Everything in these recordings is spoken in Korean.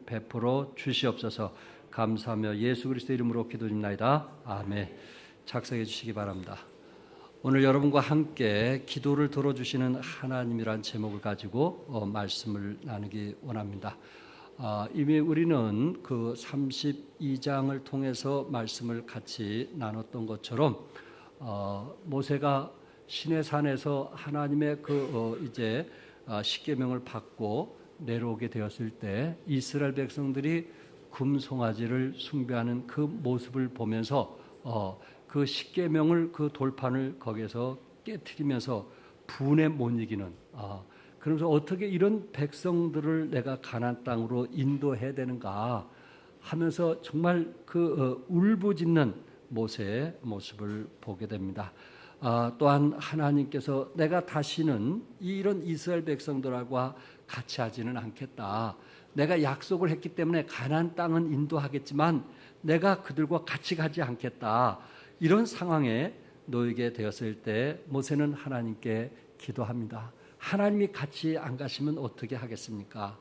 베풀어 주시옵소서. 감사하며 예수 그리스도 이름으로 기도드립나이다. 아멘. 작성해 주시기 바랍니다. 오늘 여러분과 함께 기도를 들어주시는 하나님이란 제목을 가지고 말씀을 나누기 원합니다. 이미 우리는 그 32장을 통해서 말씀을 같이 나눴던 것처럼 모세가 시내산에서 하나님의 이제 십계명을 받고 내려오게 되었을 때 이스라엘 백성들이 금송아지를 숭배하는 그 모습을 보면서 그 십계명을 그 돌판을 거기에서 깨트리면서 분에 못 이기는 그러면서 어떻게 이런 백성들을 내가 가나안 땅으로 인도해야 되는가 하면서 정말 그 울부짖는 모세의 모습을 보게 됩니다. 또한 하나님께서 내가 다시는 이런 이스라엘 백성들과 같이 하지는 않겠다. 내가 약속을 했기 때문에 가나안 땅은 인도하겠지만 내가 그들과 같이 가지 않겠다. 이런 상황에 놓이게 되었을 때 모세는 하나님께 기도합니다. 하나님이 같이 안 가시면 어떻게 하겠습니까?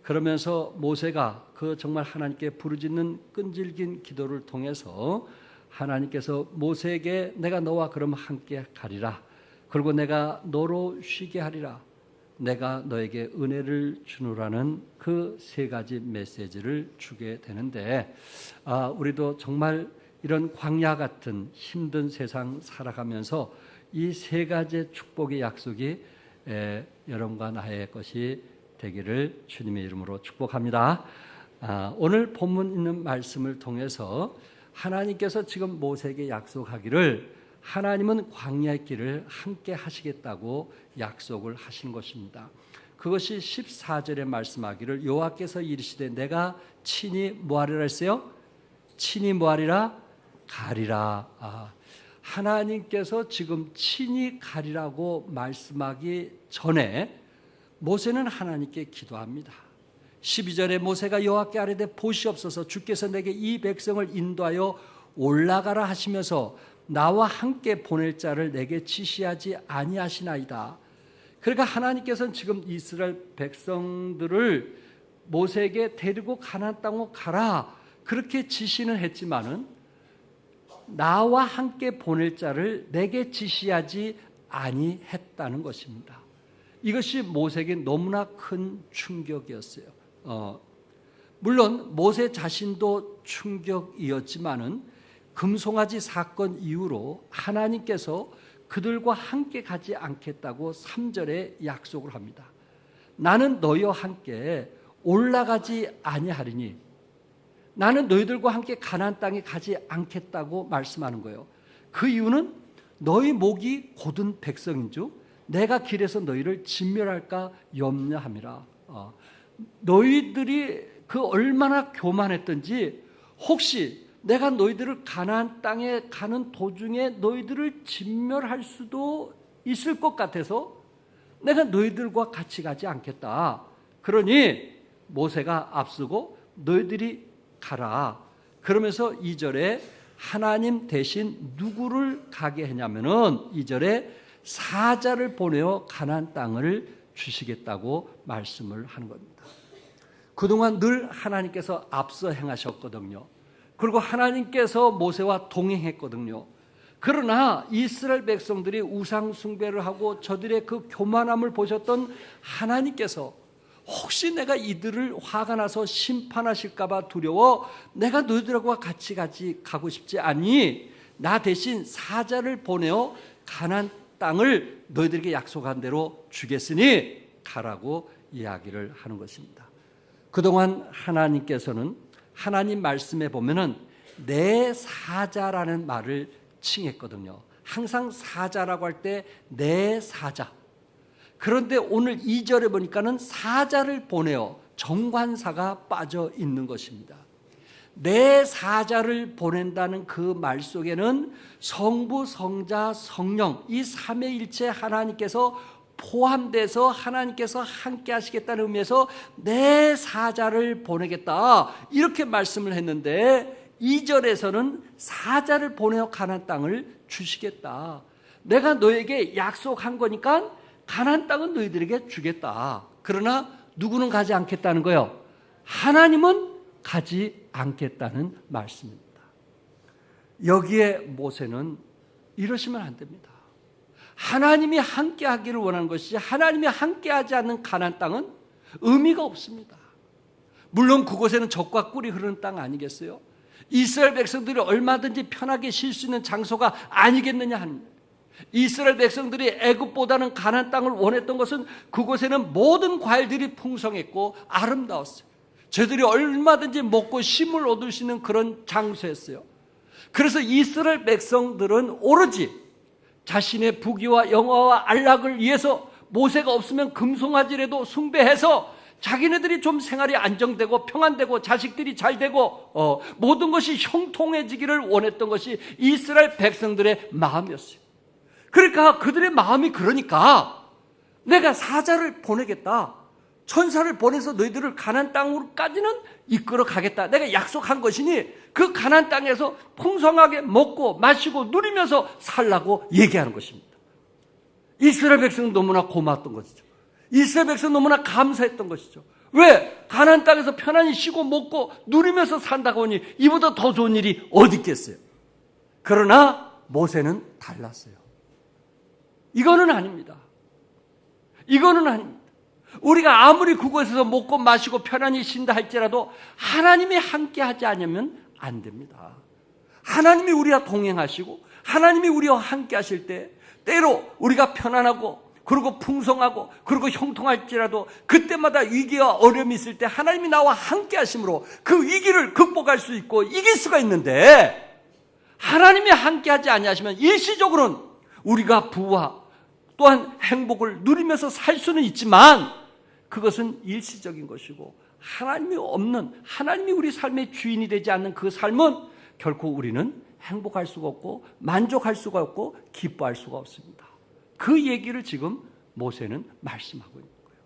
그러면서 모세가 그 정말 하나님께 부르짖는 끈질긴 기도를 통해서 하나님께서 모세에게 내가 너와 그럼 함께 가리라. 그리고 내가 너로 쉬게 하리라. 내가 너에게 은혜를 주노라는 그 세 가지 메시지를 주게 되는데 우리도 정말 이런 광야 같은 힘든 세상 살아가면서 이 세 가지 축복의 약속이 여러분과 나의 것이 되기를 주님의 이름으로 축복합니다. 오늘 본문 있는 말씀을 통해서 하나님께서 지금 모세에게 약속하기를 하나님은 광야의 길을 함께 하시겠다고 약속을 하신 것입니다. 그것이 14절에 말씀하기를 여호와께서 이르시되 내가 친히 뭐하리라 했어요? 친히 뭐하리라? 가리라. 하나님께서 지금 친히 가리라고 말씀하기 전에 모세는 하나님께 기도합니다. 12절에 모세가 여호와께 아뢰되 보시옵소서 주께서 내게 이 백성을 인도하여 올라가라 하시면서 나와 함께 보낼 자를 내게 지시하지 아니하시나이다. 그러니까 하나님께서는 지금 이스라엘 백성들을 모세에게 데리고 가나안 땅으로 가라 그렇게 지시는 했지만은 나와 함께 보낼 자를 내게 지시하지 아니했다는 것입니다. 이것이 모세에게 너무나 큰 충격이었어요. 물론 모세 자신도 충격이었지만은 금송아지 사건 이후로 하나님께서 그들과 함께 가지 않겠다고 3절에 약속을 합니다. 나는 너희와 함께 올라가지 아니하리니 나는 너희들과 함께 가나안 땅에 가지 않겠다고 말씀하는 거예요. 그 이유는 너희 목이 곧은 백성인 줄 내가 길에서 너희를 진멸할까 염려함이라. 너희들이 그 얼마나 교만했던지 혹시 내가 너희들을 가나안 땅에 가는 도중에 너희들을 진멸할 수도 있을 것 같아서 내가 너희들과 같이 가지 않겠다. 그러니 모세가 앞서고 너희들이 가라. 그러면서 2절에 하나님 대신 누구를 가게 했냐면은 2절에 사자를 보내어 가나안 땅을 주시겠다고 말씀을 하는 겁니다. 그동안 늘 하나님께서 앞서 행하셨거든요. 그리고 하나님께서 모세와 동행했거든요. 그러나 이스라엘 백성들이 우상 숭배를 하고 저들의 그 교만함을 보셨던 하나님께서 혹시 내가 이들을 화가 나서 심판하실까 봐 두려워 내가 너희들과 같이 가고 싶지 않니 나 대신 사자를 보내어 가나안 땅을 너희들에게 약속한 대로 주겠으니 가라고 이야기를 하는 것입니다. 그동안 하나님께서는 하나님 말씀에 보면은 내 사자라는 말을 칭했거든요. 항상 사자라고 할 때 내 사자. 그런데 오늘 2절에 보니까는 사자를 보내어 정관사가 빠져 있는 것입니다. 내 사자를 보낸다는 그 말 속에는 성부, 성자, 성령 이 삼위일체 하나님께서 포함돼서 하나님께서 함께 하시겠다는 의미에서 내 사자를 보내겠다 이렇게 말씀을 했는데 2절에서는 사자를 보내어 가나안 땅을 주시겠다. 내가 너에게 약속한 거니까 가나안 땅은 너희들에게 주겠다. 그러나 누구는 가지 않겠다는 거예요? 하나님은 가지 않겠다는 말씀입니다. 여기에 모세는 이러시면 안 됩니다. 하나님이 함께하기를 원하는 것이 하나님이 함께하지 않는 가나안 땅은 의미가 없습니다. 물론 그곳에는 젖과 꿀이 흐르는 땅 아니겠어요? 이스라엘 백성들이 얼마든지 편하게 쉴 수 있는 장소가 아니겠느냐 하는, 이스라엘 백성들이 애굽보다는 가나안 땅을 원했던 것은 그곳에는 모든 과일들이 풍성했고 아름다웠어요. 저들이 얼마든지 먹고 쉼을 얻을 수 있는 그런 장소였어요. 그래서 이스라엘 백성들은 오로지 자신의 부귀와 영화와 안락을 위해서 모세가 없으면 금송아지라도 숭배해서 자기네들이 좀 생활이 안정되고 평안되고 자식들이 잘되고 모든 것이 형통해지기를 원했던 것이 이스라엘 백성들의 마음이었어요. 그러니까 그들의 마음이 그러니까 내가 사자를 보내겠다, 천사를 보내서 너희들을 가나안 땅으로까지는 이끌어 가겠다, 내가 약속한 것이니 그 가나안 땅에서 풍성하게 먹고 마시고 누리면서 살라고 얘기하는 것입니다. 이스라엘 백성은 너무나 고마웠던 것이죠. 이스라엘 백성은 너무나 감사했던 것이죠. 왜? 가나안 땅에서 편안히 쉬고 먹고 누리면서 산다고 하니 이보다 더 좋은 일이 어디 있겠어요? 그러나 모세는 달랐어요. 이거는 아닙니다. 이거는 아닙니다. 우리가 아무리 그곳에서 먹고 마시고 편안히 쉰다 할지라도 하나님이 함께하지 않으면 안 됩니다. 하나님이 우리와 동행하시고 하나님이 우리와 함께 하실 때 때로 우리가 편안하고 그리고 풍성하고 그리고 형통할지라도 그때마다 위기와 어려움이 있을 때 하나님이 나와 함께 하심으로 그 위기를 극복할 수 있고 이길 수가 있는데, 하나님이 함께 하지 아니하시면 일시적으로는 우리가 부와 또한 행복을 누리면서 살 수는 있지만 그것은 일시적인 것이고 하나님이 없는, 하나님이 우리 삶의 주인이 되지 않는 그 삶은 결코 우리는 행복할 수가 없고 만족할 수가 없고 기뻐할 수가 없습니다. 그 얘기를 지금 모세는 말씀하고 있는 거예요.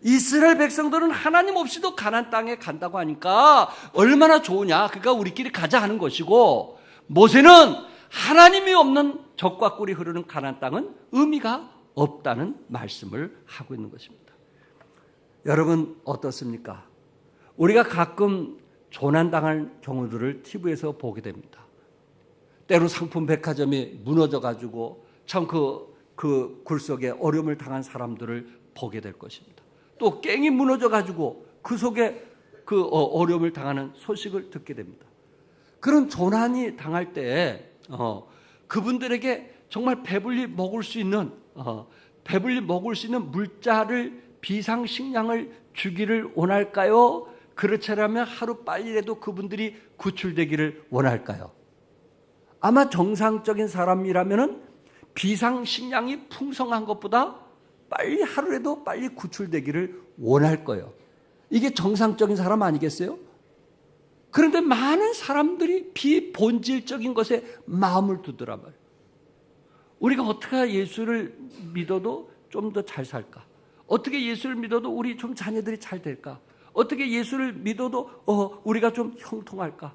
이스라엘 백성들은 하나님 없이도 가나안 땅에 간다고 하니까 얼마나 좋으냐, 그러니까 우리끼리 가자 하는 것이고, 모세는 하나님이 없는 젖과 꿀이 흐르는 가나안 땅은 의미가 없다는 말씀을 하고 있는 것입니다. 여러분 어떻습니까? 우리가 가끔 조난당할 경우들을 TV에서 보게 됩니다. 때로 상품 백화점이 무너져가지고 참 그 굴 속에 어려움을 당한 사람들을 보게 될 것입니다. 또 갱이 무너져가지고 그 속에 그 어려움을 당하는 소식을 듣게 됩니다. 그런 조난이 당할 때 그분들에게 정말 배불리 먹을 수 있는 물자를, 비상식량을 주기를 원할까요? 그렇지라면 하루 빨리라도 그분들이 구출되기를 원할까요? 아마 정상적인 사람이라면은 비상식량이 풍성한 것보다 빨리 하루라도 빨리 구출되기를 원할 거예요. 이게 정상적인 사람 아니겠어요? 그런데 많은 사람들이 비본질적인 것에 마음을 두더란 말이에요. 우리가 어떻게 예수를 믿어도 좀 더 잘 살까? 어떻게 예수를 믿어도 우리 좀 자녀들이 잘 될까? 어떻게 예수를 믿어도 우리가 좀 형통할까?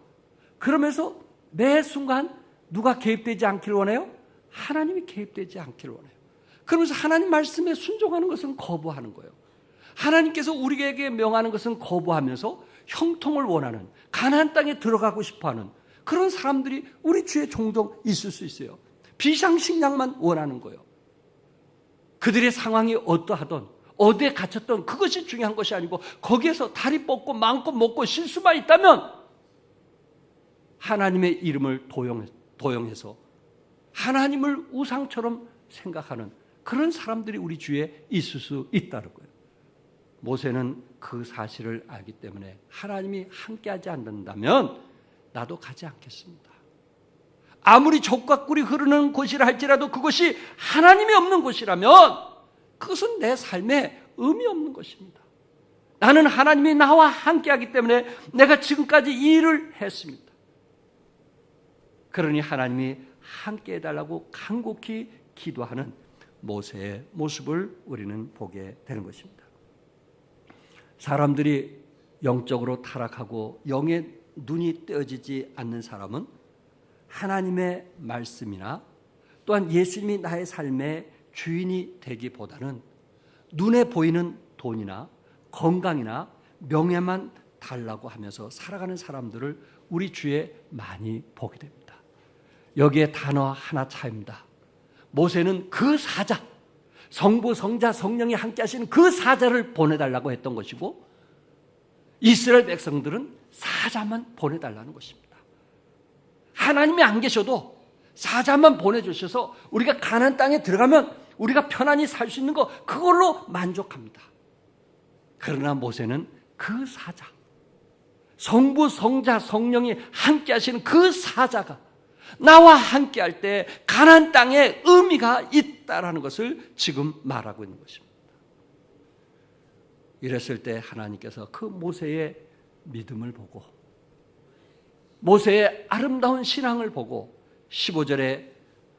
그러면서 매 순간 누가 개입되지 않기를 원해요? 하나님이 개입되지 않기를 원해요. 그러면서 하나님 말씀에 순종하는 것은 거부하는 거예요. 하나님께서 우리에게 명하는 것은 거부하면서 형통을 원하는, 가나안 땅에 들어가고 싶어하는 그런 사람들이 우리 주위에 종종 있을 수 있어요. 비상식량만 원하는 거예요. 그들의 상황이 어떠하든 어디에 갇혔던 그것이 중요한 것이 아니고 거기에서 다리 뻗고 마음껏 먹고 쉴 수만 있다면 하나님의 이름을 도용해서 하나님을 우상처럼 생각하는 그런 사람들이 우리 주위에 있을 수 있다는 거예요. 모세는 그 사실을 알기 때문에 하나님이 함께하지 않는다면 나도 가지 않겠습니다. 아무리 젖과 꿀이 흐르는 곳이라 할지라도 그것이 하나님이 없는 곳이라면 그것은 내 삶에 의미 없는 것입니다. 나는 하나님이 나와 함께하기 때문에 내가 지금까지 이 일을 했습니다. 그러니 하나님이 함께 해달라고 간곡히 기도하는 모세의 모습을 우리는 보게 되는 것입니다. 사람들이 영적으로 타락하고 영의 눈이 떼어지지 않는 사람은 하나님의 말씀이나 또한 예수님이 나의 삶의 주인이 되기보다는 눈에 보이는 돈이나 건강이나 명예만 달라고 하면서 살아가는 사람들을 우리 주위에 많이 보게 됩니다. 여기에 단어 하나 차이입니다. 모세는 그 사자, 성부, 성자, 성령이 함께 하시는 그 사자를 보내달라고 했던 것이고, 이스라엘 백성들은 사자만 보내달라는 것입니다. 하나님이 안 계셔도 사자만 보내주셔서 우리가 가나안 땅에 들어가면 우리가 편안히 살 수 있는 거, 그걸로 만족합니다. 그러나 모세는 그 사자, 성부, 성자, 성령이 함께 하시는 그 사자가 나와 함께 할 때 가나안 땅에 의미가 있다라는 것을 지금 말하고 있는 것입니다. 이랬을 때 하나님께서 그 모세의 믿음을 보고, 모세의 아름다운 신앙을 보고 15절에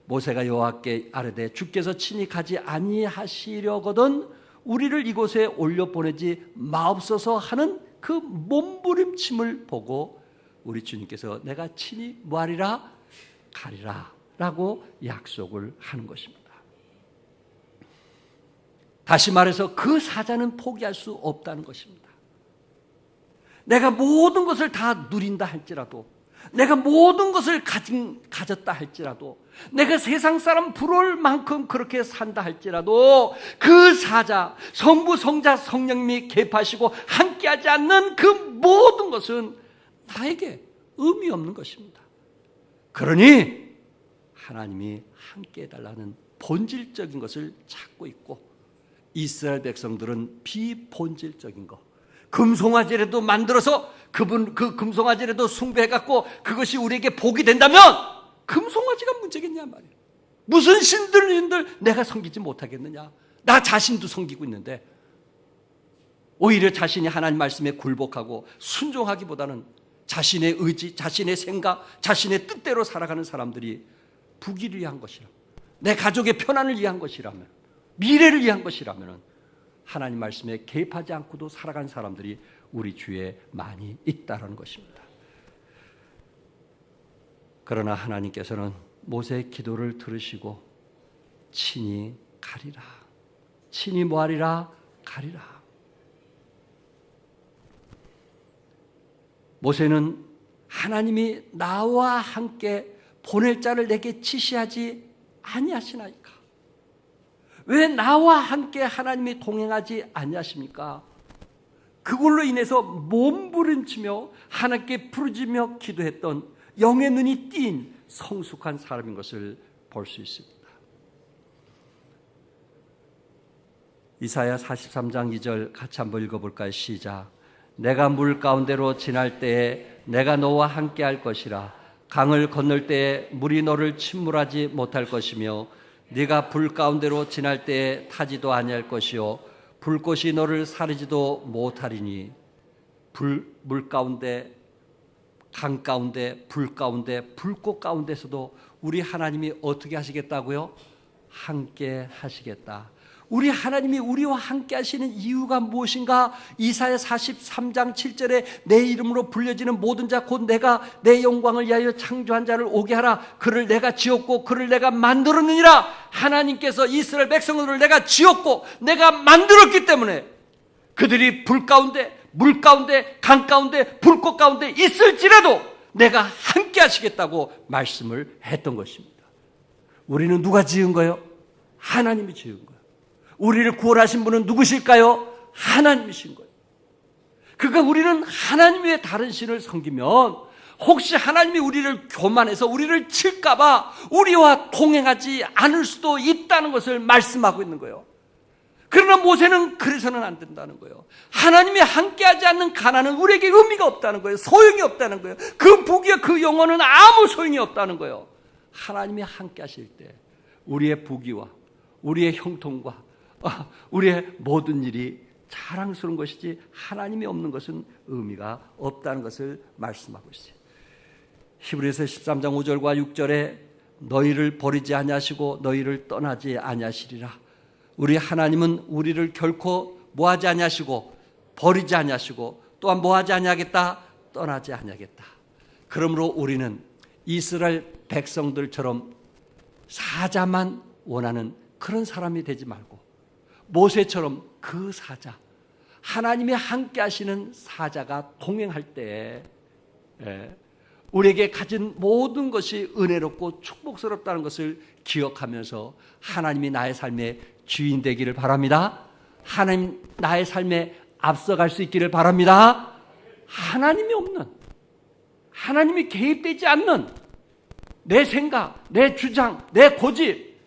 모세가 여호와께 아뢰되 주께서 친히 가지 아니하시려거든 우리를 이곳에 올려 보내지 마옵소서 하는 그 몸부림침을 보고 우리 주님께서 내가 친히 뭐하리라? 가리라 라고 약속을 하는 것입니다. 다시 말해서 그 사자는 포기할 수 없다는 것입니다. 내가 모든 것을 다 누린다 할지라도, 내가 모든 것을 가졌다 할지라도, 내가 세상 사람 부러울 만큼 그렇게 산다 할지라도 그 사자, 성부, 성자, 성령님이 개입하시고 함께하지 않는 그 모든 것은 나에게 의미 없는 것입니다. 그러니 하나님이 함께 해달라는 본질적인 것을 찾고 있고, 이스라엘 백성들은 비본질적인 것, 금송아지라도 만들어서 그 금송아지라도 숭배해갖고 그것이 우리에게 복이 된다면 금송아지가 문제겠냐 말이에요. 무슨 신들 내가 섬기지 못하겠느냐. 나 자신도 섬기고 있는데, 오히려 자신이 하나님 말씀에 굴복하고 순종하기보다는 자신의 의지, 자신의 생각, 자신의 뜻대로 살아가는 사람들이 부귀를 위한 것이라면, 내 가족의 편안을 위한 것이라면, 미래를 위한 것이라면 하나님 말씀에 개입하지 않고도 살아간 사람들이 우리 주위에 많이 있다는 것입니다. 그러나 하나님께서는 모세의 기도를 들으시고 친히 가리라, 친히 뭐하리라? 가리라. 모세는 하나님이 나와 함께 보낼 자를 내게 지시하지 아니하시나이까? 왜 나와 함께 하나님이 동행하지 아니하십니까? 그걸로 인해서 몸부림치며 하나님께 부르짖으며 기도했던 영의 눈이 띈 성숙한 사람인 것을 볼 수 있습니다. 이사야 43장 2절 같이 한번 읽어볼까요? 시작. 내가 물 가운데로 지날 때에 내가 너와 함께 할 것이라. 강을 건널 때에 물이 너를 침몰하지 못할 것이며 네가 불 가운데로 지날 때에 타지도 아니할 것이요 불꽃이 너를 사르지도 못하리니. 물 가운데, 강 가운데, 불 가운데, 불꽃 가운데서도 우리 하나님이 어떻게 하시겠다고요? 함께 하시겠다. 우리 하나님이 우리와 함께 하시는 이유가 무엇인가? 이사야 43장 7절에 내 이름으로 불려지는 모든 자 곧 내가 내 영광을 위하여 창조한 자를 오게 하라. 그를 내가 지었고 그를 내가 만들었느니라. 하나님께서 이스라엘 백성들을 내가 지었고 내가 만들었기 때문에 그들이 불 가운데, 물 가운데, 강 가운데, 불꽃 가운데 있을지라도 내가 함께 하시겠다고 말씀을 했던 것입니다. 우리는 누가 지은 거예요? 하나님이 지은 거예요. 우리를 구원하신 분은 누구실까요? 하나님이신 거예요. 그러니까 우리는 하나님 외에 다른 신을 섬기면 혹시 하나님이 우리를 교만해서 우리를 칠까봐 우리와 동행하지 않을 수도 있다는 것을 말씀하고 있는 거예요. 그러나 모세는 그래서는 안 된다는 거예요. 하나님이 함께하지 않는 가나안은 우리에게 의미가 없다는 거예요. 소용이 없다는 거예요. 그 부귀와 그 영혼은 아무 소용이 없다는 거예요. 하나님이 함께하실 때 우리의 부귀와 우리의 형통과 우리의 모든 일이 자랑스러운 것이지 하나님이 없는 것은 의미가 없다는 것을 말씀하고 있어요. 히브리서 13장 5절과 6절에 너희를 버리지 아니하시고 너희를 떠나지 아니하시리라. 우리 하나님은 우리를 결코 뭐하지 아니하시고 버리지 아니하시고 또한 뭐하지 아니하겠다? 떠나지 아니하겠다. 그러므로 우리는 이스라엘 백성들처럼 사자만 원하는 그런 사람이 되지 말고 모세처럼 그 사자, 하나님이 함께 하시는 사자가 동행할 때 우리에게 가진 모든 것이 은혜롭고 축복스럽다는 것을 기억하면서 하나님이 나의 삶의 주인 되기를 바랍니다. 하나님 나의 삶에 앞서갈 수 있기를 바랍니다. 하나님이 없는, 하나님이 개입되지 않는 내 생각, 내 주장, 내 고집,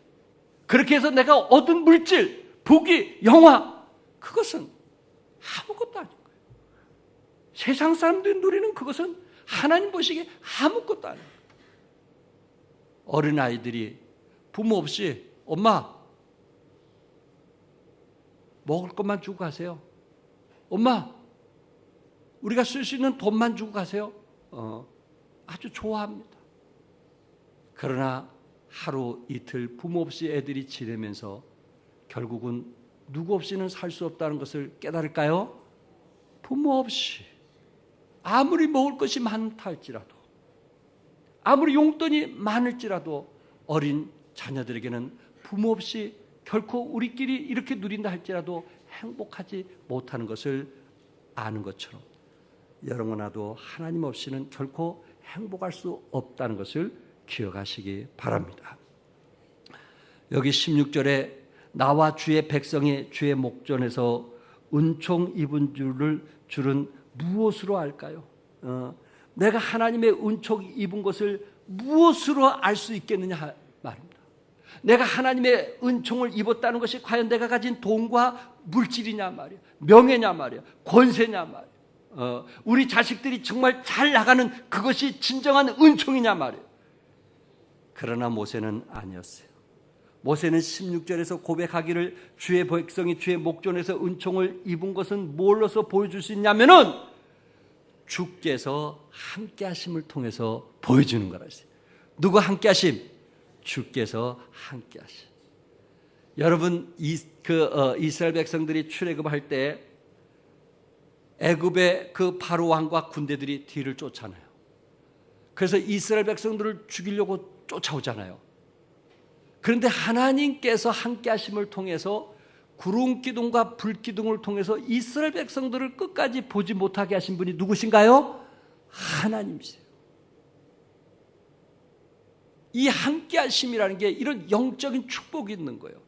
그렇게 해서 내가 얻은 물질, 부귀, 영화, 그것은 아무것도 아닌 거예요. 세상 사람들이 누리는 그것은 하나님 보시기에 아무것도 아니에요. 어린아이들이 부모 없이 엄마 먹을 것만 주고 가세요. 엄마 우리가 쓸 수 있는 돈만 주고 가세요. 아주 좋아합니다. 그러나 하루 이틀 부모 없이 애들이 지내면서 결국은 누구 없이는 살 수 없다는 것을 깨달을까요? 부모 없이 아무리 먹을 것이 많다 할지라도, 아무리 용돈이 많을지라도 어린 자녀들에게는 부모 없이 결코 우리끼리 이렇게 누린다 할지라도 행복하지 못하는 것을 아는 것처럼 여러분아도 하나님 없이는 결코 행복할 수 없다는 것을 기억하시기 바랍니다. 여기 16절에 나와 주의 백성이 주의 목전에서 은총 입은 줄은 무엇으로 알까요? 내가 하나님의 은총 입은 것을 무엇으로 알 수 있겠느냐 말입니다. 내가 하나님의 은총을 입었다는 것이 과연 내가 가진 돈과 물질이냐 말이야, 명예냐 말이야, 권세냐 말이야, 우리 자식들이 정말 잘 나가는 그것이 진정한 은총이냐 말이야. 그러나 모세는 아니었어요. 모세는 16절에서 고백하기를 주의 백성이 주의 목전에서 은총을 입은 것은 뭘로서 보여줄 수 있냐면은 주께서 함께 하심을 통해서 보여주는 거라 했어요. 누구 함께 하심? 주께서 함께 하심. 여러분 이스라엘 백성들이 출애굽할 때 애굽의 그 바로 왕과 군대들이 뒤를 쫓아나요. 그래서 이스라엘 백성들을 죽이려고 쫓아오잖아요. 그런데 하나님께서 함께 하심을 통해서 구름 기둥과 불 기둥을 통해서 이스라엘 백성들을 끝까지 보지 못하게 하신 분이 누구신가요? 하나님이세요. 이 함께 하심이라는 게 이런 영적인 축복이 있는 거예요.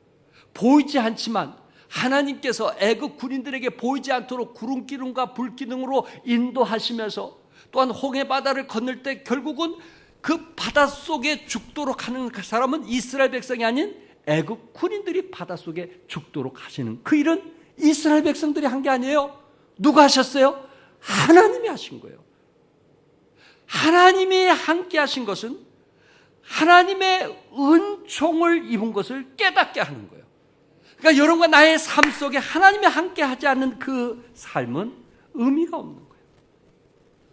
보이지 않지만 하나님께서 애굽 군인들에게 보이지 않도록 구름 기둥과 불 기둥으로 인도하시면서 또한 홍해 바다를 건널 때 결국은 그 바닷속에 죽도록 하는 그 사람은 이스라엘 백성이 아닌 애굽 군인들이 바닷속에 죽도록 하시는 그 일은 이스라엘 백성들이 한 게 아니에요. 누가 하셨어요? 하나님이 하신 거예요. 하나님이 함께 하신 것은 하나님의 은총을 입은 것을 깨닫게 하는 거예요. 그러니까 여러분과 나의 삶 속에 하나님이 함께 하지 않는 그 삶은 의미가 없는 거예요.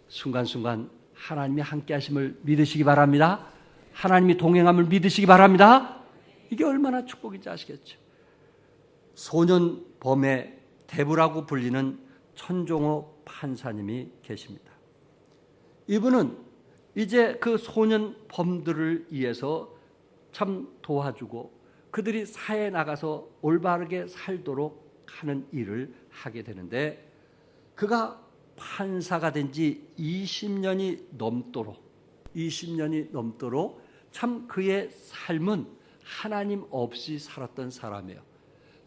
순간순간 하나님이 함께 하심을 믿으시기 바랍니다. 하나님이 동행함을 믿으시기 바랍니다. 이게 얼마나 축복인지 아시겠죠? 소년범의 대부라고 불리는 천종호 판사님이 계십니다. 이분은 이제 그 소년범들을 위해서 참 도와주고 그들이 사회에 나가서 올바르게 살도록 하는 일을 하게 되는데, 그가 판사가 된 지 20년이 넘도록 참 그의 삶은 하나님 없이 살았던 사람이에요.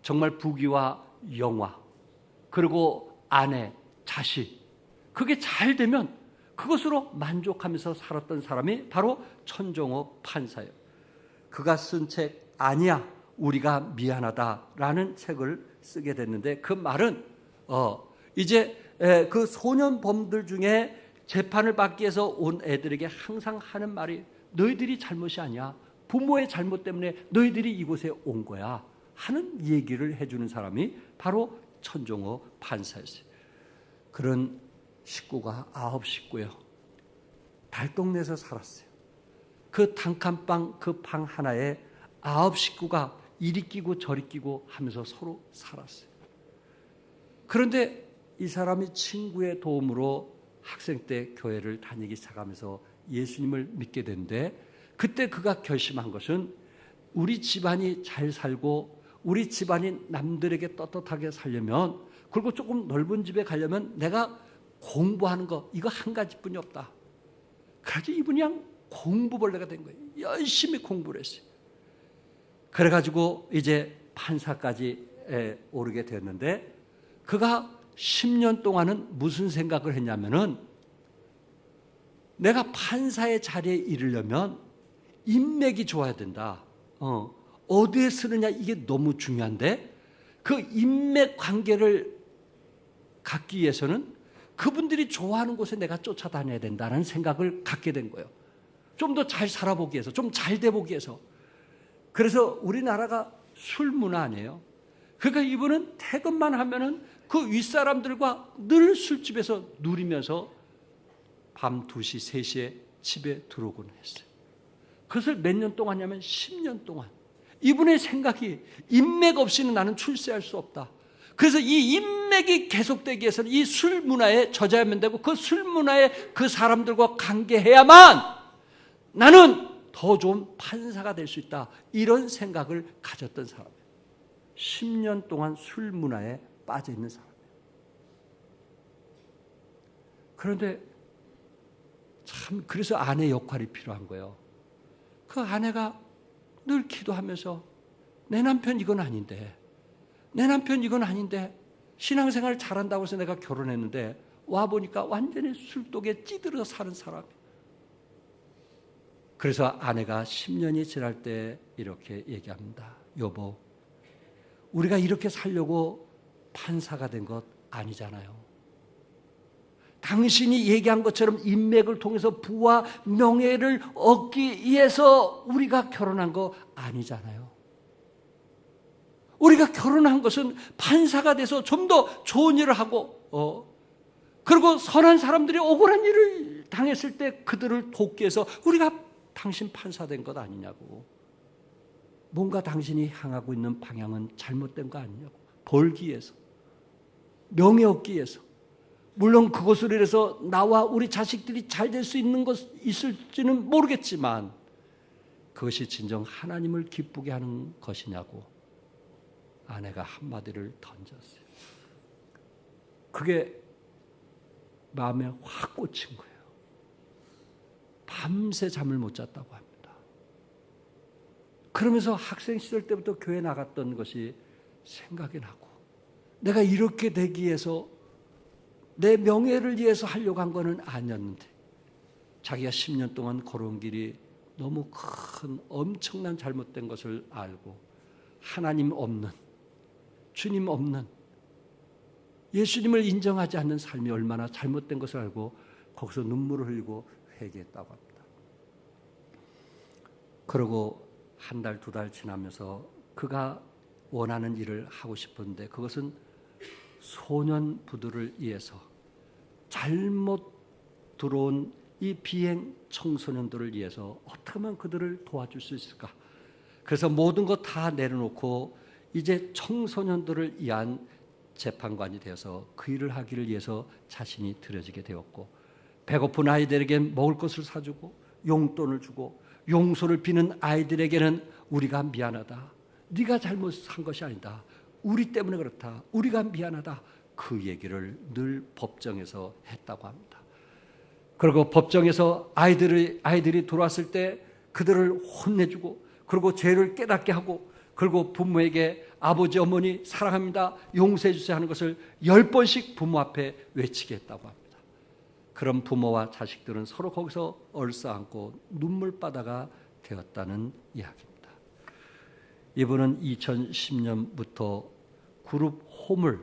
정말 부귀와 영화, 그리고 아내, 자식, 그게 잘 되면 그것으로 만족하면서 살았던 사람이 바로 천종호 판사예요. 그가 쓴 책 아니야 우리가 미안하다라는 책을 쓰게 됐는데, 그 말은 이제 그 소년범들 중에 재판을 받기 위해서 온 애들에게 항상 하는 말이, 너희들이 잘못이 아니야, 부모의 잘못 때문에 너희들이 이곳에 온 거야 하는 얘기를 해주는 사람이 바로 천종호 판사였어요. 그런 식구가 9식구요. 달동네에서 살았어요. 그 단칸방 그 방 하나에 9식구가 이리 끼고 저리 끼고 하면서 서로 살았어요. 그런데 이 사람이 친구의 도움으로 학생 때 교회를 다니기 시작하면서 예수님을 믿게 됐는데, 그때 그가 결심한 것은 우리 집안이 잘 살고 우리 집안이 남들에게 떳떳하게 살려면 그리고 조금 넓은 집에 가려면 내가 공부하는 거 이거 한 가지뿐이 없다. 그래서 이분이 그냥 공부벌레가 된 거예요. 열심히 공부를 했어요. 그래가지고 이제 판사까지 오르게 됐는데 그가 10년 동안은 무슨 생각을 했냐면은 내가 판사의 자리에 이르려면 인맥이 좋아야 된다. 어디에 쓰느냐 이게 너무 중요한데 그 인맥 관계를 갖기 위해서는 그분들이 좋아하는 곳에 내가 쫓아다녀야 된다는 생각을 갖게 된 거예요. 좀 더 잘 살아보기 위해서, 좀 잘 돼보기 위해서. 그래서 우리나라가 술 문화 아니에요. 그러니까 이분은 퇴근만 하면은 그 윗사람들과 늘 술집에서 누리면서 밤 2시, 3시에 집에 들어오곤 했어요. 그것을 몇 년 동안 하냐면 10년 동안. 이분의 생각이 인맥 없이는 나는 출세할 수 없다. 그래서 이 인맥이 계속되기 위해서는 이 술 문화에 젖어야만 되고 그 술 문화에 그 사람들과 관계해야만 나는 더 좋은 판사가 될 수 있다. 이런 생각을 가졌던 사람이에요. 10년 동안 술 문화에 빠져 있는 사람이에요. 그런데 참 그래서 아내 역할이 필요한 거예요. 그 아내가 늘 기도하면서 내 남편 이건 아닌데 내 남편 이건 아닌데 신앙생활 잘한다고 해서 내가 결혼했는데 와보니까 완전히 술독에 찌들어 사는 사람. 그래서 아내가 10년이 지날 때 이렇게 얘기합니다. 여보, 우리가 이렇게 살려고 판사가 된 것 아니잖아요. 당신이 얘기한 것처럼 인맥을 통해서 부와 명예를 얻기 위해서 우리가 결혼한 거 아니잖아요. 우리가 결혼한 것은 판사가 돼서 좀 더 좋은 일을 하고 그리고 선한 사람들이 억울한 일을 당했을 때 그들을 돕기 위해서 우리가 당신 판사 된 것 아니냐고. 뭔가 당신이 향하고 있는 방향은 잘못된 거 아니냐고. 벌기 위해서, 명예 얻기 위해서. 물론 그것으로 인해서 나와 우리 자식들이 잘 될 수 있는 것 있을지는 모르겠지만 그것이 진정 하나님을 기쁘게 하는 것이냐고 아내가 한마디를 던졌어요. 그게 마음에 확 꽂힌 거예요. 밤새 잠을 못 잤다고 합니다. 그러면서 학생 시절 때부터 교회 나갔던 것이 생각이 나고 내가 이렇게 되기 위해서 내 명예를 위해서 하려고 한 거는 아니었는데 자기가 10년 동안 걸어온 길이 너무 큰 엄청난 잘못된 것을 알고 하나님 없는 주님 없는 예수님을 인정하지 않는 삶이 얼마나 잘못된 것을 알고 거기서 눈물을 흘리고 회개했다고 합니다. 그러고 한 달, 2달 지나면서 그가 원하는 일을 하고 싶었는데 그것은 소년부들을 위해서 잘못 들어온 이 비행 청소년들을 위해서 어떻게 하면 그들을 도와줄 수 있을까? 그래서 모든 것 다 내려놓고 이제 청소년들을 위한 재판관이 되어서 그 일을 하기를 위해서 자신이 들여지게 되었고 배고픈 아이들에게 먹을 것을 사주고 용돈을 주고 용서를 비는 아이들에게는 우리가 미안하다. 네가 잘못한 것이 아니다. 우리 때문에 그렇다. 우리가 미안하다. 그 얘기를 늘 법정에서 했다고 합니다. 그리고 법정에서 아이들이 돌아왔을 때 그들을 혼내주고 그리고 죄를 깨닫게 하고 그리고 부모에게 아버지 어머니 사랑합니다. 용서해 주세요 하는 것을 10번씩 부모 앞에 외치게 했다고 합니다. 그런 부모와 자식들은 서로 거기서 얼싸안고 눈물바다가 되었다는 이야기입니다. 이분은 2010년부터 그룹 홈을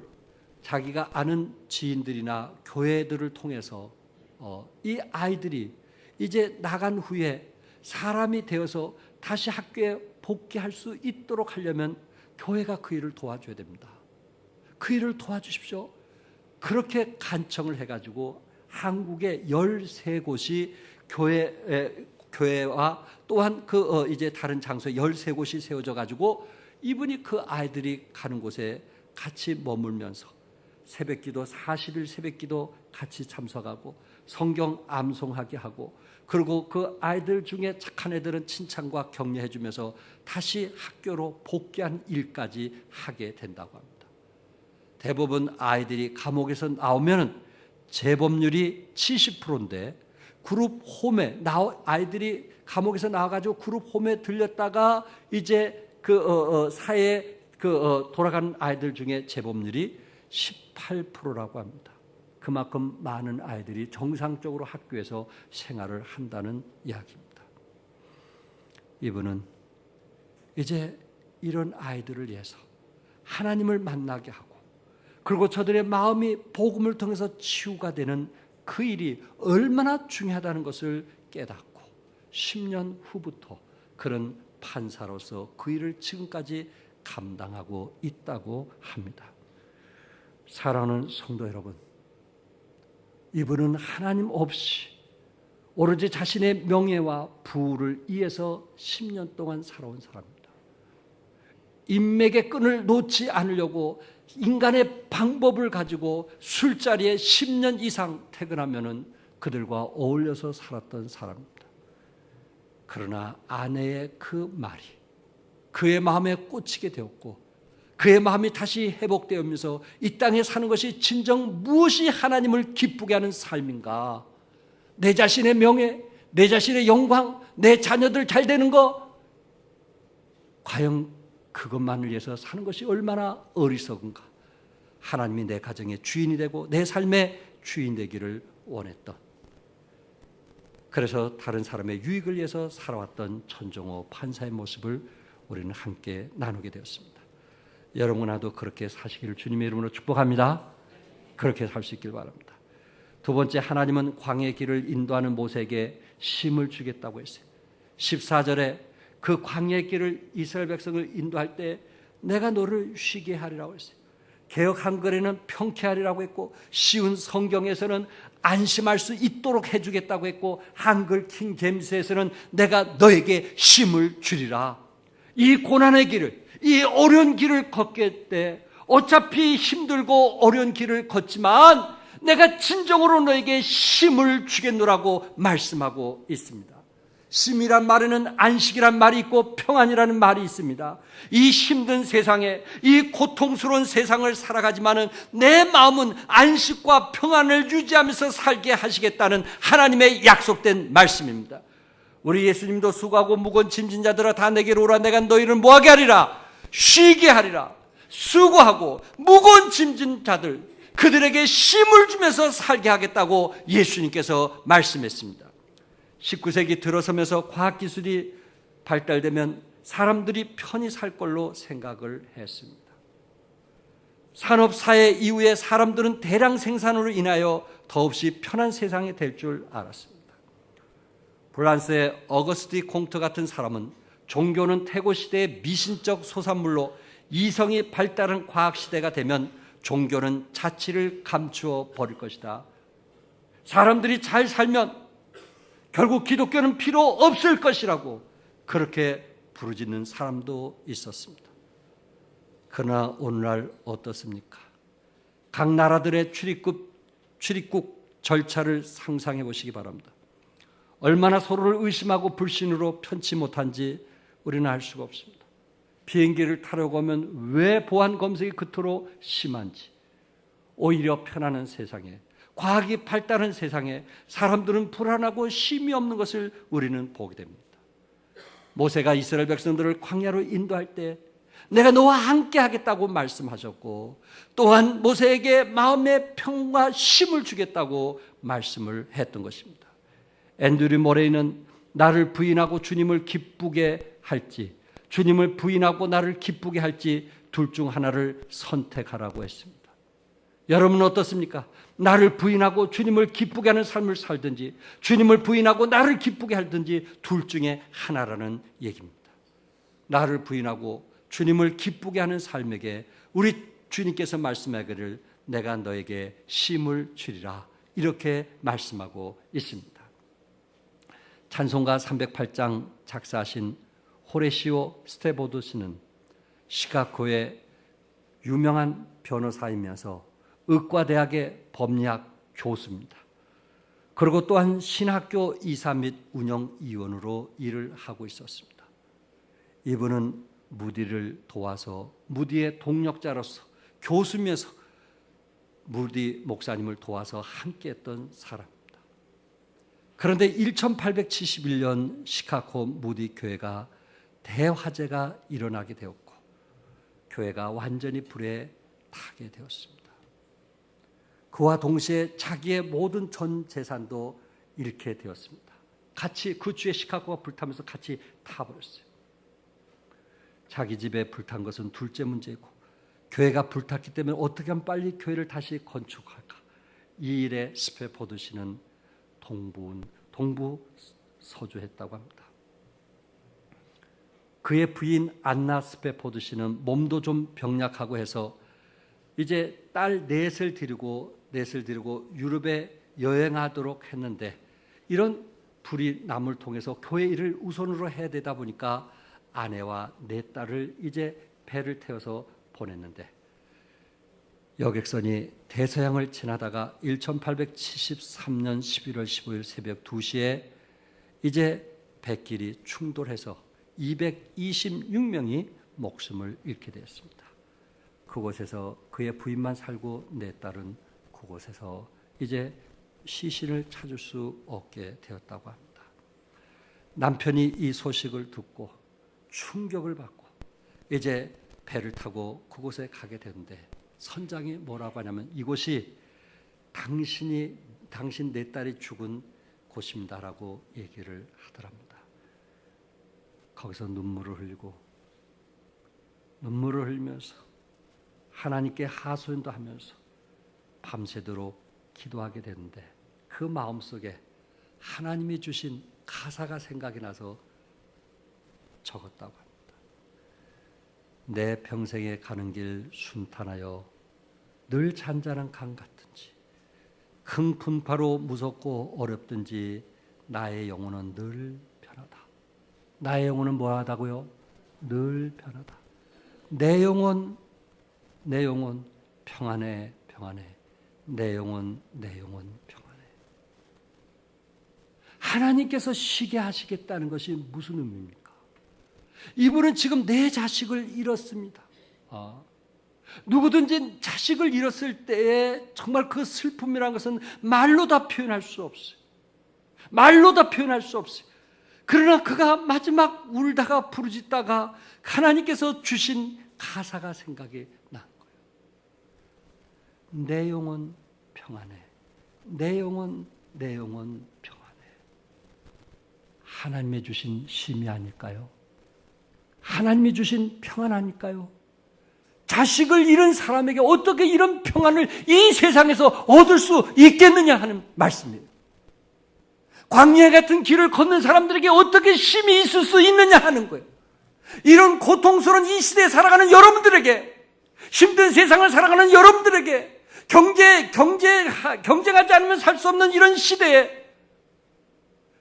자기가 아는 지인들이나 교회들을 통해서 이 아이들이 이제 나간 후에 사람이 되어서 다시 학교에 복귀할 수 있도록 하려면 교회가 그 일을 도와줘야 됩니다. 그 일을 도와주십시오. 그렇게 간청을 해가지고 한국의 13곳이 교회와 또한 이제 다른 장소에 13곳이 세워져 가지고 이분이 그 아이들이 가는 곳에 같이 머물면서 새벽기도 40일 새벽기도 같이 참석하고 성경 암송하게 하고 그리고 그 아이들 중에 착한 애들은 칭찬과 격려해 주면서 다시 학교로 복귀한 일까지 하게 된다고 합니다. 대부분 아이들이 감옥에서 나오면은 재범률이 70%인데 그룹 홈에 아이들이 감옥에서 나와가지고 그룹 홈에 들렸다가 이제 사회에 돌아가는 아이들 중에 재범률이 18%라고 합니다. 그만큼 많은 아이들이 정상적으로 학교에서 생활을 한다는 이야기입니다. 이분은 이제 이런 아이들을 위해서 하나님을 만나게 하고 그리고 저들의 마음이 복음을 통해서 치유가 되는 그 일이 얼마나 중요하다는 것을 깨닫고 10년 후부터 그런 판사로서 그 일을 지금까지 감당하고 있다고 합니다. 사랑하는 성도 여러분, 이분은 하나님 없이 오로지 자신의 명예와 부를 위해서 10년 동안 살아온 사람입니다. 인맥의 끈을 놓지 않으려고 인간의 방법을 가지고 술자리에 10년 이상 퇴근하면은 그들과 어울려서 살았던 사람입니다. 그러나 아내의 그 말이 그의 마음에 꽂히게 되었고 그의 마음이 다시 회복되면서 이 땅에 사는 것이 진정 무엇이 하나님을 기쁘게 하는 삶인가? 내 자신의 명예, 내 자신의 영광, 내 자녀들 잘 되는 거 과연 그것만을 위해서 사는 것이 얼마나 어리석은가? 하나님이 내 가정의 주인이 되고 내 삶의 주인 되기를 원했던, 그래서 다른 사람의 유익을 위해서 살아왔던 천정호 판사의 모습을 우리는 함께 나누게 되었습니다. 여러분과도 그렇게 사시기를 주님의 이름으로 축복합니다. 그렇게 살 수 있길 바랍니다. 두 번째, 하나님은 광야의 길을 인도하는 모세에게 힘을 주겠다고 했어요. 14절에 그 광야의 길을 이스라엘 백성을 인도할 때 내가 너를 쉬게 하리라고 했어요. 개역 한글에는 평쾌하리라고 했고 쉬운 성경에서는 안심할 수 있도록 해주겠다고 했고 한글 킹 제임스에서는 내가 너에게 힘을 주리라. 이 고난의 길을, 이 어려운 길을 걷게 때 어차피 힘들고 어려운 길을 걷지만 내가 진정으로 너에게 힘을 주겠노라고 말씀하고 있습니다. 쉼이란 말에는 안식이란 말이 있고 평안이라는 말이 있습니다. 이 힘든 세상에, 이 고통스러운 세상을 살아가지만은 내 마음은 안식과 평안을 유지하면서 살게 하시겠다는 하나님의 약속된 말씀입니다. 우리 예수님도 수고하고 무거운 짐진 자들아 다 내게로 오라. 내가 너희를 뭐하게 하리라? 쉬게 하리라. 수고하고 무거운 짐진 자들, 그들에게 힘을 주면서 살게 하겠다고 예수님께서 말씀했습니다. 19세기 들어서면서 과학기술이 발달되면 사람들이 편히 살 걸로 생각을 했습니다. 산업사회 이후에 사람들은 대량 생산으로 인하여 더없이 편한 세상이 될 줄 알았습니다. 프랑스의 어거스트 콩트 같은 사람은 종교는 태고시대의 미신적 소산물로 이성이 발달한 과학시대가 되면 종교는 자치를 감추어 버릴 것이다. 사람들이 잘 살면 결국 기독교는 필요 없을 것이라고 그렇게 부르짖는 사람도 있었습니다. 그러나 오늘날 어떻습니까? 각 나라들의 출입국 절차를 상상해 보시기 바랍니다. 얼마나 서로를 의심하고 불신으로 편치 못한지 우리는 알 수가 없습니다. 비행기를 타려고 하면 왜 보안 검색이 그토록 심한지, 오히려 편안한 세상에, 과학이 발달한 세상에 사람들은 불안하고 쉼이 없는 것을 우리는 보게 됩니다. 모세가 이스라엘 백성들을 광야로 인도할 때 내가 너와 함께 하겠다고 말씀하셨고 또한 모세에게 마음의 평과 쉼을 주겠다고 말씀을 했던 것입니다. 앤드류 모레이는 나를 부인하고 주님을 기쁘게 할지 주님을 부인하고 나를 기쁘게 할지 둘 중 하나를 선택하라고 했습니다. 여러분은 어떻습니까? 나를 부인하고 주님을 기쁘게 하는 삶을 살든지 주님을 부인하고 나를 기쁘게 하든지 둘 중에 하나라는 얘기입니다. 나를 부인하고 주님을 기쁘게 하는 삶에게 우리 주님께서 말씀하기를 내가 너에게 쉼을 주리라 이렇게 말씀하고 있습니다. 찬송가 308장 작사하신 호레시오 스테보드 씨는 시카고의 유명한 변호사이면서 의과대학의 법리학 교수입니다. 그리고 또한 신학교 이사 및 운영위원으로 일을 하고 있었습니다. 이분은 무디를 도와서 무디의 동력자로서 교수면서 무디 목사님을 도와서 함께했던 사람입니다. 그런데 1871년 시카고 무디 교회가 대화재가 일어나게 되었고 교회가 완전히 불에 타게 되었습니다. 그와 동시에 자기의 모든 전 재산도 잃게 되었습니다. 같이 그 주에 시카고가 불타면서 같이 타버렸어요. 자기 집에 불탄 것은 둘째 문제이고 교회가 불탔기 때문에 어떻게 하면 빨리 교회를 다시 건축할까? 이 일에 스페포드 씨는 동부서주했다고 합니다. 그의 부인 안나 스페포드 씨는 몸도 좀 병약하고 해서 이제 딸 넷을 데리고 유럽에 여행하도록 했는데 이런 불이 남을 통해서 교회 일을 우선으로 해야 되다 보니까 아내와 네 딸을 이제 배를 태워서 보냈는데 여객선이 대서양을 지나다가 1873년 11월 15일 새벽 2시에 이제 배길이 충돌해서 226명이 목숨을 잃게 되었습니다. 그곳에서 그의 부인만 살고 네 딸은 그곳에서 이제 시신을 찾을 수 없게 되었다고 합니다. 남편이 이 소식을 듣고 충격을 받고 이제 배를 타고 그곳에 가게 되는데 선장이 뭐라고 하냐면 이곳이 당신 네 딸이 죽은 곳입니다라고 얘기를 하더랍니다. 거기서 눈물을 흘리면서 하나님께 하소연도 하면서 밤새도록 기도하게 되는데 그 마음속에 하나님이 주신 가사가 생각이 나서 적었다고 합니다. 내 평생에 가는 길 순탄하여 늘 잔잔한 강 같은지 큰 풍파로 무섭고 어렵든지 나의 영혼은 늘 편하다. 나의 영혼은 뭐하다고요? 늘 편하다. 내 영혼 평안해. 내 영혼 평안해. 하나님께서 쉬게 하시겠다는 것이 무슨 의미입니까? 이분은 지금 내 자식을 잃었습니다. 누구든지 자식을 잃었을 때에 정말 그 슬픔이라는 것은 말로 다 표현할 수 없어요. 그러나 그가 마지막 울다가 부르짖다가 하나님께서 주신 가사가 생각이 난 거예요. 내 영혼 평안해. 내 영혼 평안해. 하나님이 주신 쉼이 아닐까요? 하나님이 주신 평안 아닐까요? 자식을 잃은 사람에게 어떻게 이런 평안을 이 세상에서 얻을 수 있겠느냐 하는 말씀입니다. 광야 같은 길을 걷는 사람들에게 어떻게 쉼이 있을 수 있느냐 하는 거예요. 이런 고통스러운 이 시대에 살아가는 여러분들에게, 힘든 세상을 살아가는 여러분들에게, 경쟁하지 않으면 살 수 없는 이런 시대에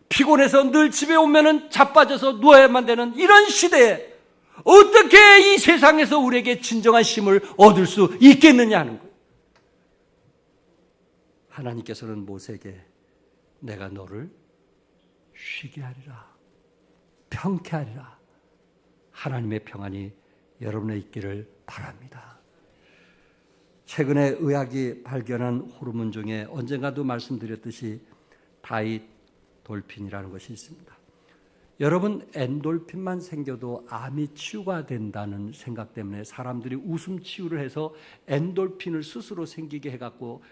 피곤해서 늘 집에 오면은 자빠져서 누워야만 되는 이런 시대에 어떻게 이 세상에서 우리에게 진정한 쉼을 얻을 수 있겠느냐 하는 거예요. 하나님께서는 모세에게 내가 너를 쉬게 하리라, 평케하리라. 하나님의 평안이 여러분의 있기를 바랍니다. 최근에 의학이 발견한 호르몬 중에 언젠가도 말씀드렸듯이 다이돌핀이라는 것이 있습니다. 여러분, 엔돌핀만 생겨도 암이 치유가 된다는 생각 때문에 사람들이 웃음 치유를 해서 엔돌핀을 스스로 생기게 해갖고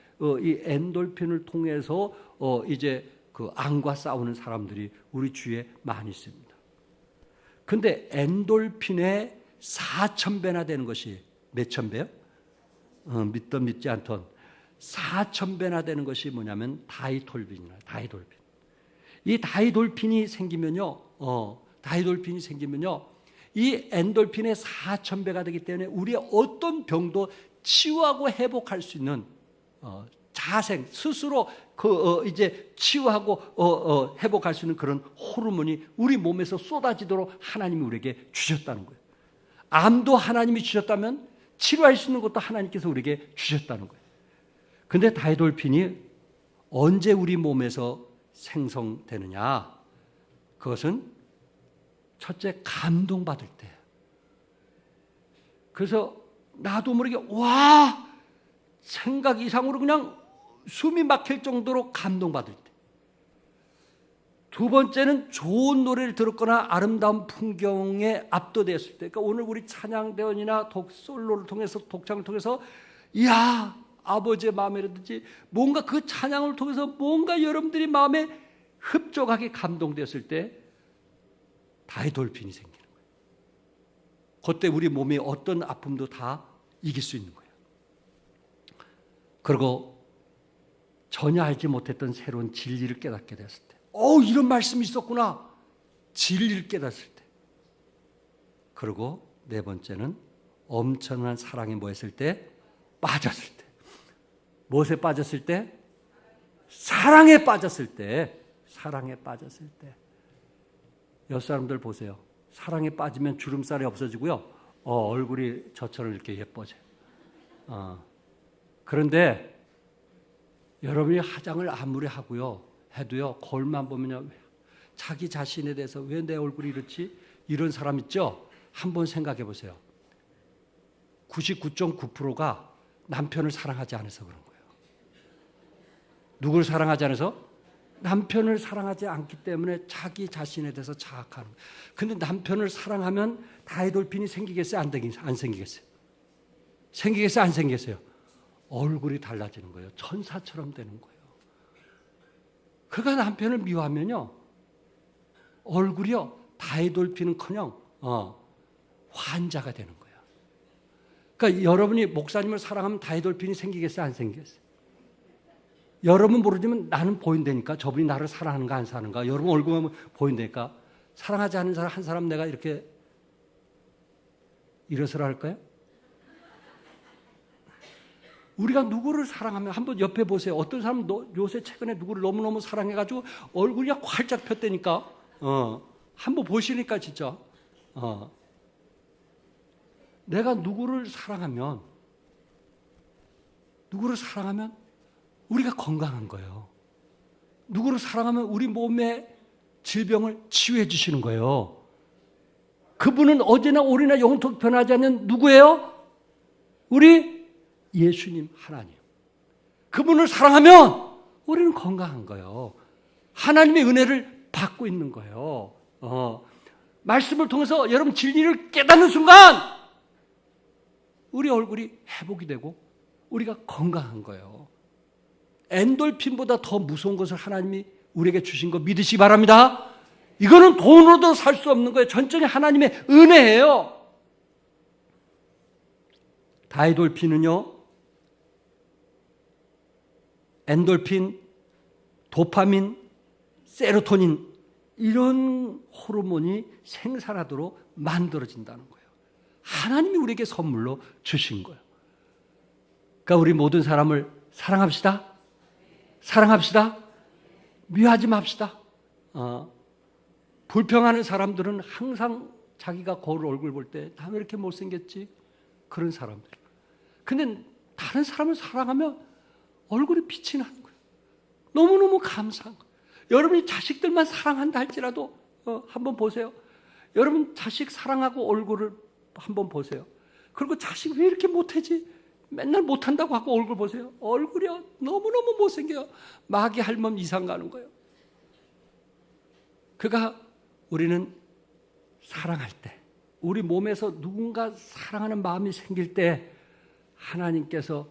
이 엔돌핀을 통해서 이제 그 암과 싸우는 사람들이 우리 주위에 많이 있습니다. 근데 엔돌핀의 4,000배나 되는 것이 몇천 배요? 믿던 믿지 않던 4,000배나 되는 것이 뭐냐면 다이돌핀. 이 다이돌핀이 생기면요, 이 엔돌핀의 4,000배가 되기 때문에 우리의 어떤 병도 치유하고 회복할 수 있는 자생, 스스로 이제 치유하고 회복할 수 있는 그런 호르몬이 우리 몸에서 쏟아지도록 하나님이 우리에게 주셨다는 거예요. 암도 하나님이 주셨다면 치료할 수 있는 것도 하나님께서 우리에게 주셨다는 거예요. 근데 다이돌핀이 언제 우리 몸에서 생성되느냐? 그것은 첫째, 감동받을 때. 그래서 나도 모르게 생각 이상으로 그냥 숨이 막힐 정도로 감동받을 때. 두 번째는 좋은 노래를 들었거나 아름다운 풍경에 압도되었을 때. 그러니까 오늘 우리 찬양대원이나 솔로를 통해서 독창을 통해서 이야 아버지의 마음이라든지 뭔가 그 찬양을 통해서 뭔가 여러분들이 마음에 흡족하게 감동되었을 때 다이돌핀이 생기는 거예요. 그때 우리 몸의 어떤 아픔도 다 이길 수 있는 거예요. 그리고 전혀 알지 못했던 새로운 진리를 깨닫게 되었을 때, 이런 말씀이 있었구나. 진리를 깨닫을 때. 그리고 네 번째는 엄청난 사랑에 뭐했을 때? 빠졌을 때. 무엇에 빠졌을 때? 사랑에 빠졌을 때. 사랑에 빠졌을 때. 옆 사람들 보세요. 사랑에 빠지면 주름살이 없어지고요. 얼굴이 저처럼 이렇게 예뻐져요. 그런데 여러분이 화장을 아무리 하고요 해도요 거울만 보면요 자기 자신에 대해서 왜 내 얼굴이 이렇지? 이런 사람 있죠? 한번 생각해 보세요. 99.9%가 남편을 사랑하지 않아서 그런 거예요. 누구를 사랑하지 않아서? 남편을 사랑하지 않기 때문에 자기 자신에 대해서 자학하는 거예요. 근데 남편을 사랑하면 다이돌핀이 생기겠어요? 안 생기겠어요? 생기겠어요? 안 생기겠어요? 얼굴이 달라지는 거예요. 천사처럼 되는 거예요. 그가 남편을 미워하면요 얼굴이요 다이돌핀은커녕 환자가 되는 거예요. 그러니까 여러분이 목사님을 사랑하면 다이돌핀이 생기겠어요? 안 생기겠어요? 여러분 모르지만 나는 보인다니까. 저분이 나를 사랑하는가 안 사랑하는가. 여러분 얼굴 보면 보인다니까. 사랑하지 않는 사람 한 사람 내가 이렇게 일어서라 할까요? 우리가 누구를 사랑하면 한번 옆에 보세요. 어떤 사람은 요새 최근에 누구를 너무너무 사랑해가지고 얼굴이 활짝 폈다니까. 한번 보시니까 진짜. 내가 누구를 사랑하면 우리가 건강한 거예요. 누구를 사랑하면 우리 몸의 질병을 치유해 주시는 거예요. 그분은 어제나 오늘이나 영원토록 변하지 않는 누구예요? 우리 예수님 하나님. 그분을 사랑하면 우리는 건강한 거예요. 하나님의 은혜를 받고 있는 거예요. 말씀을 통해서 여러분 진리를 깨닫는 순간 우리 얼굴이 회복이 되고 우리가 건강한 거예요. 엔돌핀보다 더 무서운 것을 하나님이 우리에게 주신 거 믿으시기 바랍니다. 이거는 돈으로도 살 수 없는 거예요. 전적인 하나님의 은혜예요. 다이돌핀은요 엔돌핀, 도파민, 세로토닌 이런 호르몬이 생산하도록 만들어진다는 거예요. 하나님이 우리에게 선물로 주신 거예요. 그러니까 우리 모든 사람을 사랑합시다. 사랑합시다. 미워하지 맙시다. 불평하는 사람들은 항상 자기가 거울 얼굴 볼 때 나 왜 이렇게 못생겼지? 그런 사람들. 근데 다른 사람을 사랑하면 얼굴에 빛이 나는 거예요. 너무너무 감사한 거예요. 여러분이 자식들만 사랑한다 할지라도 한번 보세요. 여러분 자식 사랑하고 얼굴을 한번 보세요. 그리고 자식 왜 이렇게 못하지? 맨날 못한다고 하고 얼굴 보세요. 얼굴이 너무너무 못생겨요. 마귀 할멈 이상 가는 거예요. 그가 우리는 사랑할 때, 우리 몸에서 누군가 사랑하는 마음이 생길 때 하나님께서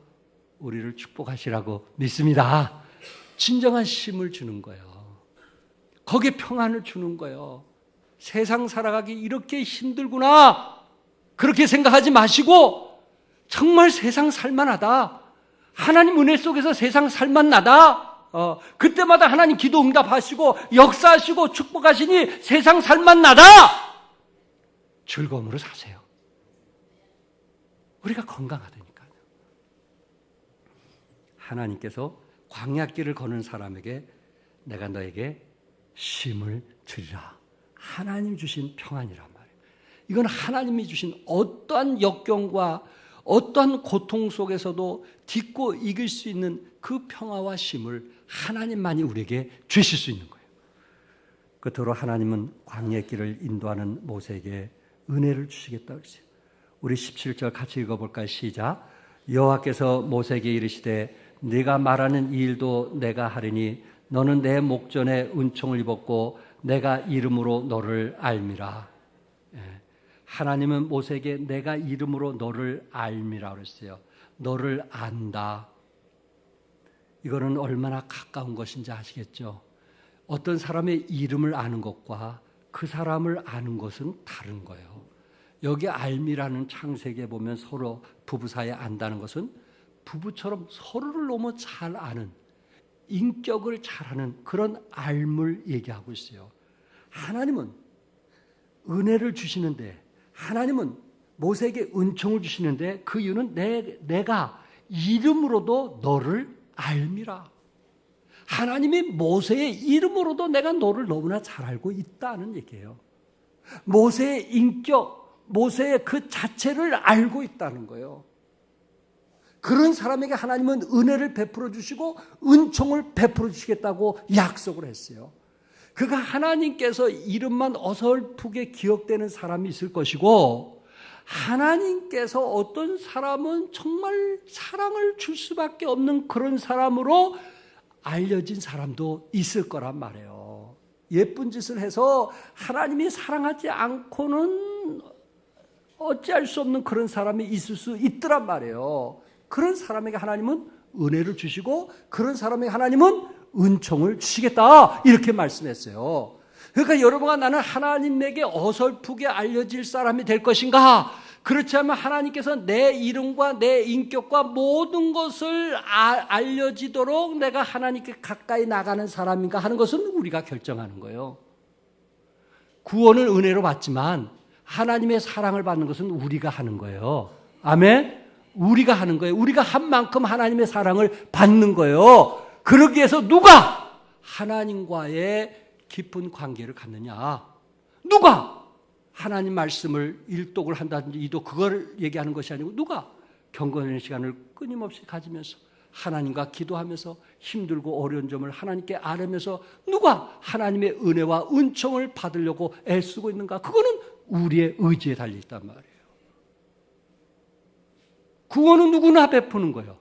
우리를 축복하시라고 믿습니다. 진정한 쉼을 주는 거예요. 거기에 평안을 주는 거예요. 세상 살아가기 이렇게 힘들구나 그렇게 생각하지 마시고 정말 세상 살만하다. 하나님 은혜 속에서 세상 살만나다. 그때마다 하나님 기도 응답하시고 역사하시고 축복하시니 세상 살만나다. 즐거움으로 사세요. 우리가 건강하다니까요. 하나님께서 광야길을 거는 사람에게 내가 너에게 쉼을 주리라. 하나님 주신 평안이란 말이에요. 이건 하나님이 주신 어떠한 역경과 어떠한 고통 속에서도 딛고 이길 수 있는 그 평화와 쉼을 하나님만이 우리에게 주실 수 있는 거예요. 끝으로 하나님은 광야의 길을 인도하는 모세에게 은혜를 주시겠다고 했어요. 우리 17절 같이 읽어볼까요? 시작. 여호와께서 모세에게 이르시되 네가 말하는 이 일도 내가 하리니 너는 내 목전에 은총을 입었고 내가 이름으로 너를 알미라. 하나님은 모세에게 내가 이름으로 너를 알미라 그랬어요. 너를 안다. 이거는 얼마나 가까운 것인지 아시겠죠? 어떤 사람의 이름을 아는 것과 그 사람을 아는 것은 다른 거예요. 여기 알미라는 창세기에 보면 서로 부부 사이에 안다는 것은 부부처럼 서로를 너무 잘 아는, 인격을 잘 아는 그런 알물 얘기하고 있어요. 하나님은 은혜를 주시는데, 하나님은 모세에게 은총을 주시는데 그 이유는 내가 이름으로도 너를 알미라. 하나님이 모세의 이름으로도 내가 너를 너무나 잘 알고 있다는 얘기예요. 모세의 인격, 모세의 그 자체를 알고 있다는 거예요. 그런 사람에게 하나님은 은혜를 베풀어 주시고 은총을 베풀어 주시겠다고 약속을 했어요. 그가 하나님께서 이름만 어설프게 기억되는 사람이 있을 것이고, 하나님께서 어떤 사람은 정말 사랑을 줄 수밖에 없는 그런 사람으로 알려진 사람도 있을 거란 말이에요. 예쁜 짓을 해서 하나님이 사랑하지 않고는 어찌할 수 없는 그런 사람이 있을 수 있더란 말이에요. 그런 사람에게 하나님은 은혜를 주시고 그런 사람에게 하나님은 은총을 주시겠다 이렇게 말씀했어요. 그러니까 여러분과 나는 하나님에게 어설프게 알려질 사람이 될 것인가? 그렇지 않으면 하나님께서 내 이름과 내 인격과 모든 것을 알려지도록 내가 하나님께 가까이 나가는 사람인가 하는 것은 우리가 결정하는 거예요. 구원은 은혜로 받지만 하나님의 사랑을 받는 것은 우리가 하는 거예요. 아멘? 우리가 하는 거예요. 우리가 한 만큼 하나님의 사랑을 받는 거예요. 그러기 위해서 누가 하나님과의 깊은 관계를 갖느냐? 누가 하나님 말씀을 일독을 한다든지 이독 그걸 얘기하는 것이 아니고 누가 경건의 시간을 끊임없이 가지면서 하나님과 기도하면서 힘들고 어려운 점을 하나님께 아뢰면서 누가 하나님의 은혜와 은총을 받으려고 애쓰고 있는가? 그거는 우리의 의지에 달려있단 말이에요. 구원은 누구나 베푸는 거예요.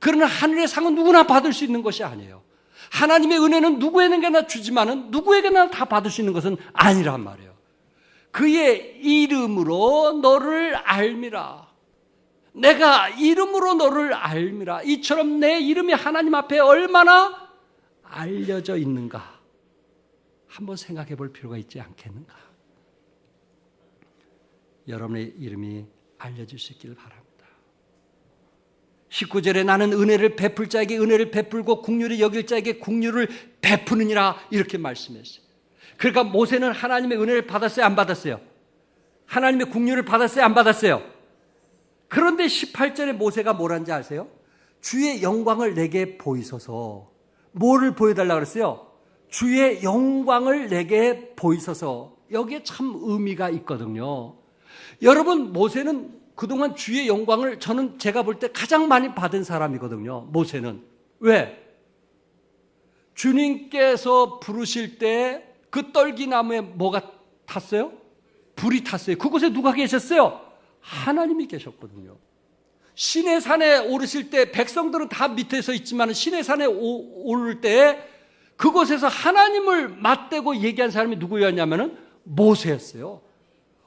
그러나 하늘의 상은 누구나 받을 수 있는 것이 아니에요. 하나님의 은혜는 누구에게나 주지만은 누구에게나 다 받을 수 있는 것은 아니란 말이에요. 그의 이름으로 너를 알미라. 내가 이름으로 너를 알미라. 이처럼 내 이름이 하나님 앞에 얼마나 알려져 있는가 한번 생각해 볼 필요가 있지 않겠는가. 여러분의 이름이 알려질 수 있기를 바랍니다. 19절에 나는 은혜를 베풀 자에게 은혜를 베풀고 긍휼히 여길 자에게 긍휼을 베푸느니라 이렇게 말씀했어요. 그러니까 모세는 하나님의 은혜를 받았어요? 안 받았어요? 하나님의 긍휼을 받았어요? 안 받았어요? 그런데 18절에 모세가 뭐라는지 아세요? 주의 영광을 내게 보이소서. 뭐를 보여달라고 그랬어요? 주의 영광을 내게 보이소서. 여기에 참 의미가 있거든요. 여러분, 모세는 그동안 주의 영광을 저는 제가 볼 때 가장 많이 받은 사람이거든요. 모세는. 왜? 주님께서 부르실 때 그 떨기나무에 뭐가 탔어요? 불이 탔어요. 그곳에 누가 계셨어요? 하나님이 계셨거든요. 시내산에 오르실 때 백성들은 다 밑에 서 있지만 시내산에 오를 때 그곳에서 하나님을 맞대고 얘기한 사람이 누구였냐면 모세였어요.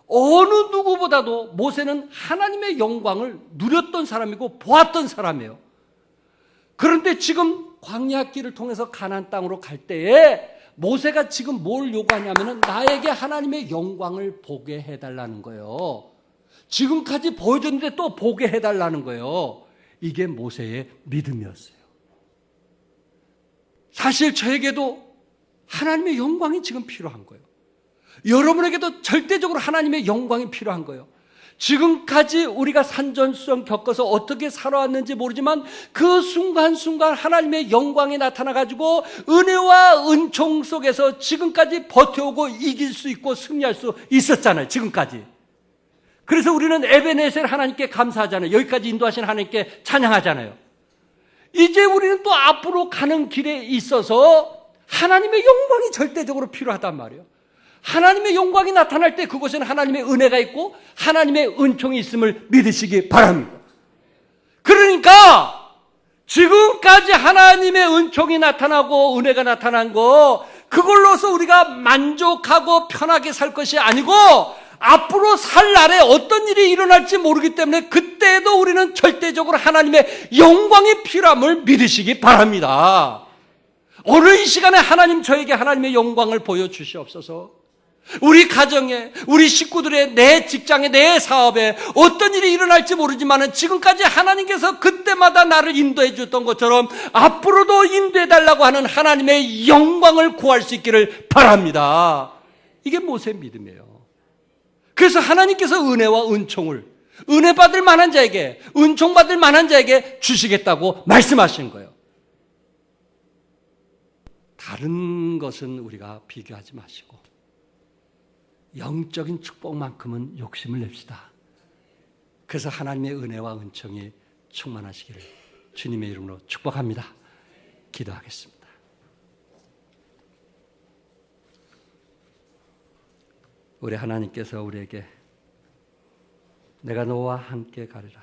어느 누구보다도 모세는 하나님의 영광을 누렸던 사람이고 보았던 사람이에요. 그런데 지금 광야길을 통해서 가나안 땅으로 갈 때에 모세가 지금 뭘 요구하냐면 나에게 하나님의 영광을 보게 해달라는 거예요. 지금까지 보여줬는데 또 보게 해달라는 거예요. 이게 모세의 믿음이었어요. 사실 저에게도 하나님의 영광이 지금 필요한 거예요. 여러분에게도 절대적으로 하나님의 영광이 필요한 거예요. 지금까지 우리가 산전수전 겪어서 어떻게 살아왔는지 모르지만 그 순간순간 하나님의 영광이 나타나가지고 은혜와 은총 속에서 지금까지 버텨오고 이길 수 있고 승리할 수 있었잖아요. 지금까지. 그래서 우리는 에베네셀 하나님께 감사하잖아요. 여기까지 인도하신 하나님께 찬양하잖아요. 이제 우리는 또 앞으로 가는 길에 있어서 하나님의 영광이 절대적으로 필요하단 말이에요. 하나님의 영광이 나타날 때 그곳에는 하나님의 은혜가 있고 하나님의 은총이 있음을 믿으시기 바랍니다. 그러니까 지금까지 하나님의 은총이 나타나고 은혜가 나타난 거, 그걸로서 우리가 만족하고 편하게 살 것이 아니고 앞으로 살 날에 어떤 일이 일어날지 모르기 때문에 그때에도 우리는 절대적으로 하나님의 영광이 필요함을 믿으시기 바랍니다. 오늘 이 시간에 하나님 저에게 하나님의 영광을 보여주시옵소서. 우리 가정에, 우리 식구들의, 내 직장에, 내 사업에 어떤 일이 일어날지 모르지만 지금까지 하나님께서 그때마다 나를 인도해 줬던 것처럼 앞으로도 인도해 달라고 하는 하나님의 영광을 구할 수 있기를 바랍니다. 이게 모세의 믿음이에요. 그래서 하나님께서 은혜와 은총을 은혜 받을 만한 자에게, 은총 받을 만한 자에게 주시겠다고 말씀하신 거예요. 다른 것은 우리가 비교하지 마시고 영적인 축복만큼은 욕심을 냅시다. 그래서 하나님의 은혜와 은총이 충만하시기를 주님의 이름으로 축복합니다. 기도하겠습니다. 우리 하나님께서 우리에게 내가 너와 함께 가리라,